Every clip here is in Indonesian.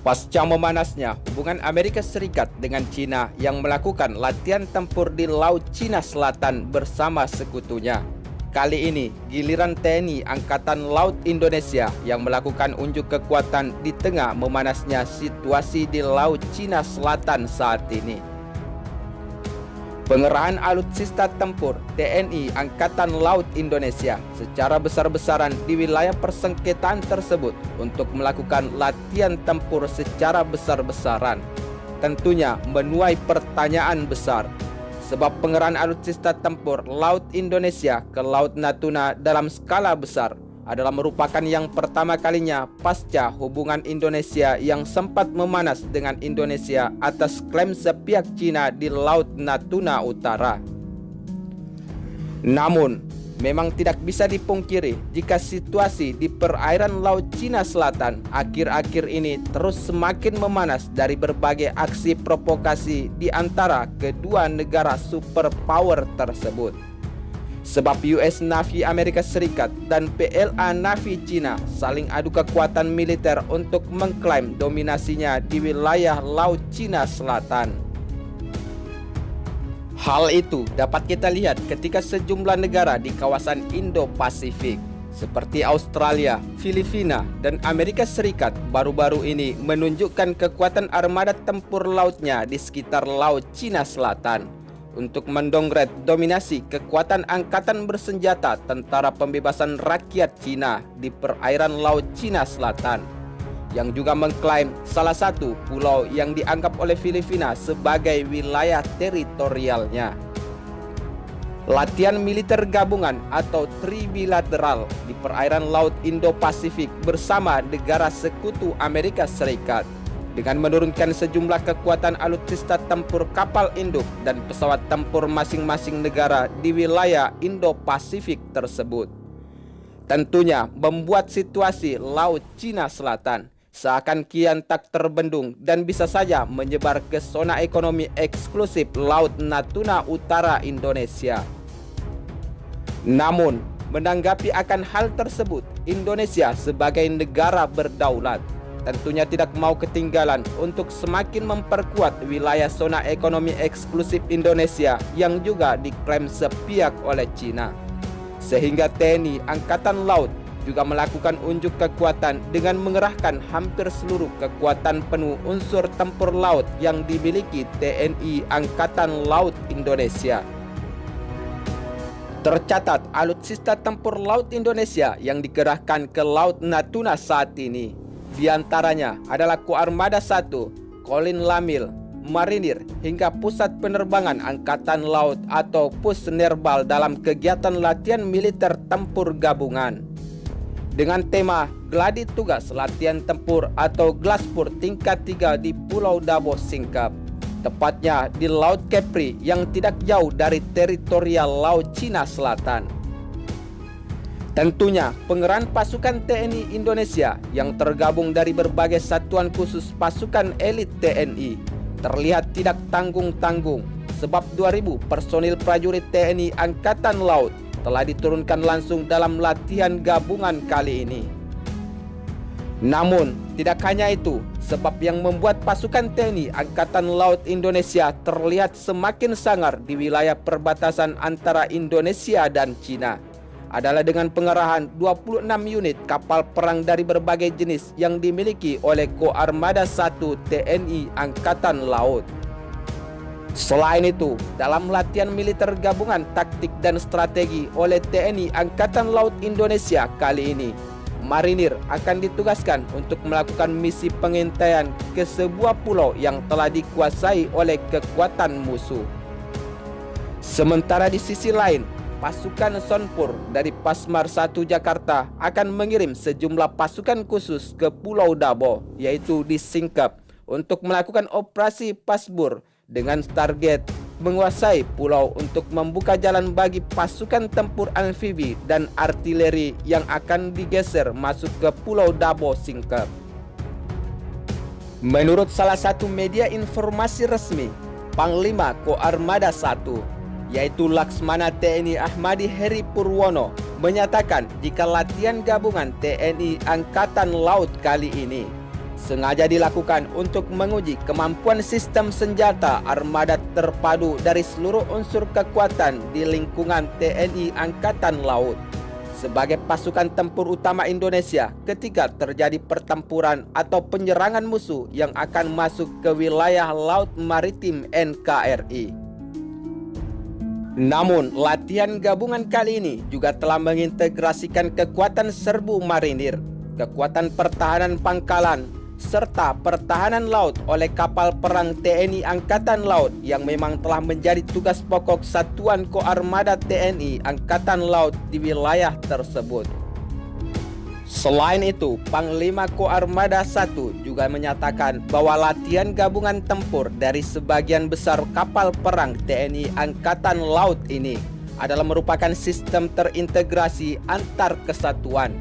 Pasca memanasnya hubungan Amerika Serikat dengan China yang melakukan latihan tempur di Laut Cina Selatan bersama sekutunya. Kali ini, giliran TNI Angkatan Laut Indonesia yang melakukan unjuk kekuatan di tengah memanasnya situasi di Laut Cina Selatan saat ini. Pengerahan alutsista tempur TNI Angkatan Laut Indonesia secara besar-besaran di wilayah persengketaan tersebut untuk melakukan latihan tempur secara besar-besaran tentunya menuai pertanyaan besar, sebab pengerahan alutsista tempur Laut Indonesia ke Laut Natuna dalam skala besar adalah merupakan yang pertama kalinya pasca hubungan Indonesia yang sempat memanas dengan Indonesia atas klaim sepihak Cina di Laut Natuna Utara. Namun, memang tidak bisa dipungkiri jika situasi di perairan Laut Cina Selatan akhir-akhir ini terus semakin memanas dari berbagai aksi provokasi di antara kedua negara superpower tersebut. Sebab US Navy Amerika Serikat dan PLA Navy Cina saling adu kekuatan militer untuk mengklaim dominasinya di wilayah Laut Cina Selatan. Hal itu dapat kita lihat ketika sejumlah negara di kawasan Indo-Pasifik seperti Australia, Filipina, dan Amerika Serikat baru-baru ini menunjukkan kekuatan armada tempur lautnya di sekitar Laut Cina Selatan untuk mendongkrak dominasi kekuatan angkatan bersenjata Tentara Pembebasan Rakyat Cina di perairan Laut Cina Selatan, yang juga mengklaim salah satu pulau yang dianggap oleh Filipina sebagai wilayah teritorialnya. Latihan militer gabungan atau trilateral di perairan Laut Indo-Pasifik bersama negara sekutu Amerika Serikat dengan menurunkan sejumlah kekuatan alutsista tempur kapal induk dan pesawat tempur masing-masing negara di wilayah Indo-Pasifik tersebut, tentunya membuat situasi Laut Cina Selatan seakan kian tak terbendung dan bisa saja menyebar ke zona ekonomi eksklusif Laut Natuna Utara Indonesia. Namun, menanggapi akan hal tersebut, Indonesia sebagai negara berdaulat tentunya tidak mau ketinggalan untuk semakin memperkuat wilayah zona ekonomi eksklusif Indonesia yang juga diklaim sepihak oleh Cina. Sehingga TNI Angkatan Laut juga melakukan unjuk kekuatan dengan mengerahkan hampir seluruh kekuatan penuh unsur tempur laut yang dimiliki TNI Angkatan Laut Indonesia. Tercatat alutsista tempur laut Indonesia yang dikerahkan ke Laut Natuna saat ini di antaranya adalah Koarmada 1, Kolin Lamil, Marinir, hingga Pusat Penerbangan Angkatan Laut atau Pusnerbal dalam kegiatan latihan militer tempur gabungan. Dengan tema Gladi Tugas Latihan Tempur atau Glaspur tingkat 3 di Pulau Dabo Singkap, tepatnya di Laut Kepri yang tidak jauh dari teritorial Laut Cina Selatan. Tentunya pengerahan pasukan TNI Indonesia yang tergabung dari berbagai satuan khusus pasukan elit TNI terlihat tidak tanggung-tanggung, sebab 2.000 personil prajurit TNI Angkatan Laut telah diturunkan langsung dalam latihan gabungan kali ini. Namun tidak hanya itu, sebab yang membuat pasukan TNI Angkatan Laut Indonesia terlihat semakin sangar di wilayah perbatasan antara Indonesia dan Cina adalah dengan pengerahan 26 unit kapal perang dari berbagai jenis yang dimiliki oleh Koarmada 1 TNI Angkatan Laut. Selain itu, dalam latihan militer gabungan taktik dan strategi oleh TNI Angkatan Laut Indonesia kali ini, marinir akan ditugaskan untuk melakukan misi pengintaian ke sebuah pulau yang telah dikuasai oleh kekuatan musuh. Sementara di sisi lain, pasukan Sonpur dari Pasmar 1 Jakarta akan mengirim sejumlah pasukan khusus ke Pulau Dabo, yaitu di Singkap, untuk melakukan operasi Pasbur dengan target menguasai pulau untuk membuka jalan bagi pasukan tempur amfibi dan artileri yang akan digeser masuk ke Pulau Dabo Singkap. Menurut salah satu media informasi resmi, Panglima Koarmada 1 yaitu Laksmana TNI Ahmadi Heri Purwono menyatakan jika latihan gabungan TNI Angkatan Laut kali ini sengaja dilakukan untuk menguji kemampuan sistem senjata armada terpadu dari seluruh unsur kekuatan di lingkungan TNI Angkatan Laut sebagai pasukan tempur utama Indonesia ketika terjadi pertempuran atau penyerangan musuh yang akan masuk ke wilayah laut maritim NKRI. Namun, latihan gabungan kali ini juga telah mengintegrasikan kekuatan serbu marinir, kekuatan pertahanan pangkalan, serta pertahanan laut oleh kapal perang TNI Angkatan Laut yang memang telah menjadi tugas pokok Satuan Koarmada TNI Angkatan Laut di wilayah tersebut. Selain itu, Panglima Koarmada 1 juga menyatakan bahwa latihan gabungan tempur dari sebagian besar kapal perang TNI Angkatan Laut ini adalah merupakan sistem terintegrasi antar kesatuan,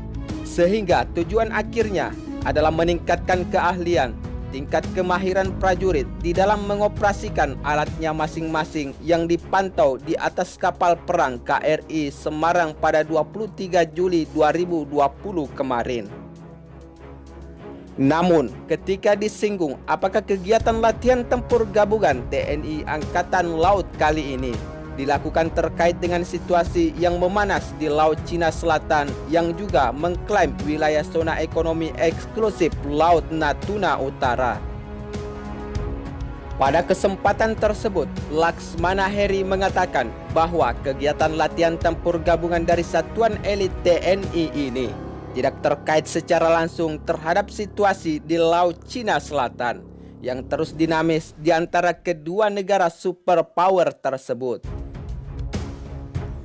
sehingga tujuan akhirnya adalah meningkatkan keahlian, tingkat kemahiran prajurit di dalam mengoperasikan alatnya masing-masing yang dipantau di atas kapal perang KRI Semarang pada 23 Juli 2020 kemarin. Namun, ketika disinggung apakah kegiatan latihan tempur gabungan TNI Angkatan Laut kali ini dilakukan terkait dengan situasi yang memanas di Laut Cina Selatan yang juga mengklaim wilayah zona ekonomi eksklusif Laut Natuna Utara. Pada kesempatan tersebut, Laksmana Heri mengatakan bahwa kegiatan latihan tempur gabungan dari satuan elit TNI ini tidak terkait secara langsung terhadap situasi di Laut Cina Selatan yang terus dinamis di antara kedua negara superpower tersebut.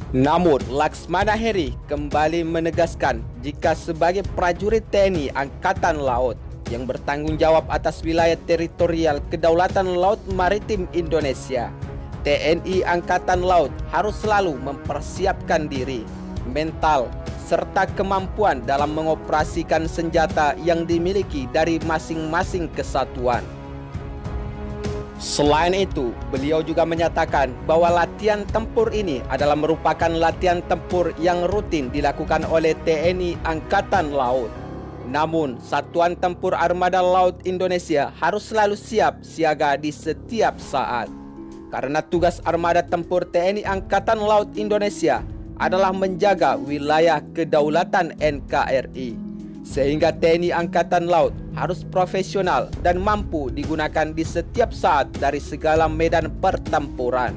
Namun, Laksmana Heri kembali menegaskan jika sebagai prajurit TNI Angkatan Laut yang bertanggung jawab atas wilayah teritorial kedaulatan laut maritim Indonesia, TNI Angkatan Laut harus selalu mempersiapkan diri, mental, serta kemampuan dalam mengoperasikan senjata yang dimiliki dari masing-masing kesatuan. Selain itu, beliau juga menyatakan bahwa latihan tempur ini adalah merupakan latihan tempur yang rutin dilakukan oleh TNI Angkatan Laut. Namun, Satuan Tempur Armada Laut Indonesia harus selalu siap siaga di setiap saat. Karena tugas Armada Tempur TNI Angkatan Laut Indonesia adalah menjaga wilayah kedaulatan NKRI. Sehingga TNI Angkatan Laut harus profesional dan mampu digunakan di setiap saat dari segala medan pertempuran.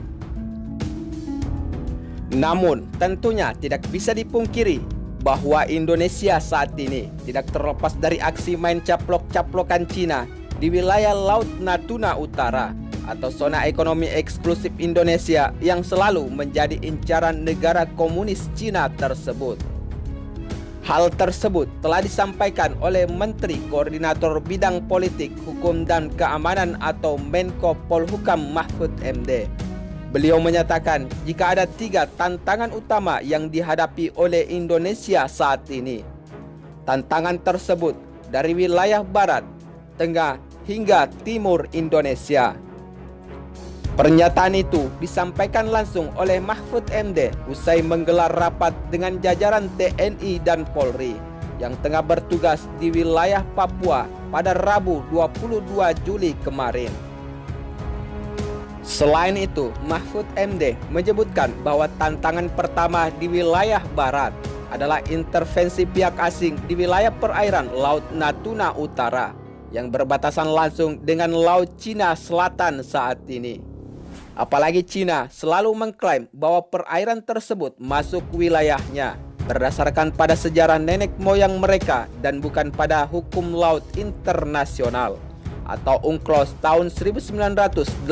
Namun, tentunya tidak bisa dipungkiri bahwa Indonesia saat ini tidak terlepas dari aksi main caplok-caplokan Cina di wilayah Laut Natuna Utara atau zona ekonomi eksklusif Indonesia yang selalu menjadi incaran negara komunis Cina tersebut. Hal tersebut telah disampaikan oleh Menteri Koordinator Bidang Politik, Hukum dan Keamanan atau Menko Polhukam Mahfud MD. Beliau menyatakan jika ada 3 tantangan utama yang dihadapi oleh Indonesia saat ini. Tantangan tersebut dari wilayah barat, tengah hingga timur Indonesia. Pernyataan itu disampaikan langsung oleh Mahfud MD usai menggelar rapat dengan jajaran TNI dan Polri yang tengah bertugas di wilayah Papua pada Rabu 22 Juli kemarin. Selain itu, Mahfud MD menyebutkan bahwa tantangan pertama di wilayah barat adalah intervensi pihak asing di wilayah perairan Laut Natuna Utara yang berbatasan langsung dengan Laut Cina Selatan saat ini. Apalagi Cina selalu mengklaim bahwa perairan tersebut masuk wilayahnya berdasarkan pada sejarah nenek moyang mereka dan bukan pada hukum laut internasional atau UNCLOS tahun 1982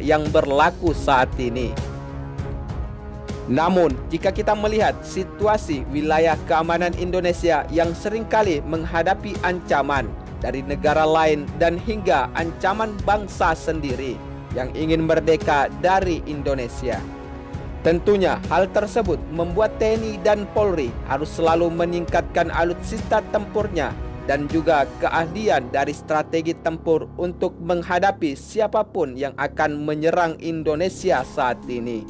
yang berlaku saat ini. Namun, jika kita melihat situasi wilayah keamanan Indonesia yang seringkali menghadapi ancaman dari negara lain dan hingga ancaman bangsa sendiri yang ingin merdeka dari Indonesia. Tentunya hal tersebut membuat TNI dan Polri harus selalu meningkatkan alutsista tempurnya dan juga keahlian dari strategi tempur untuk menghadapi siapapun yang akan menyerang Indonesia saat ini.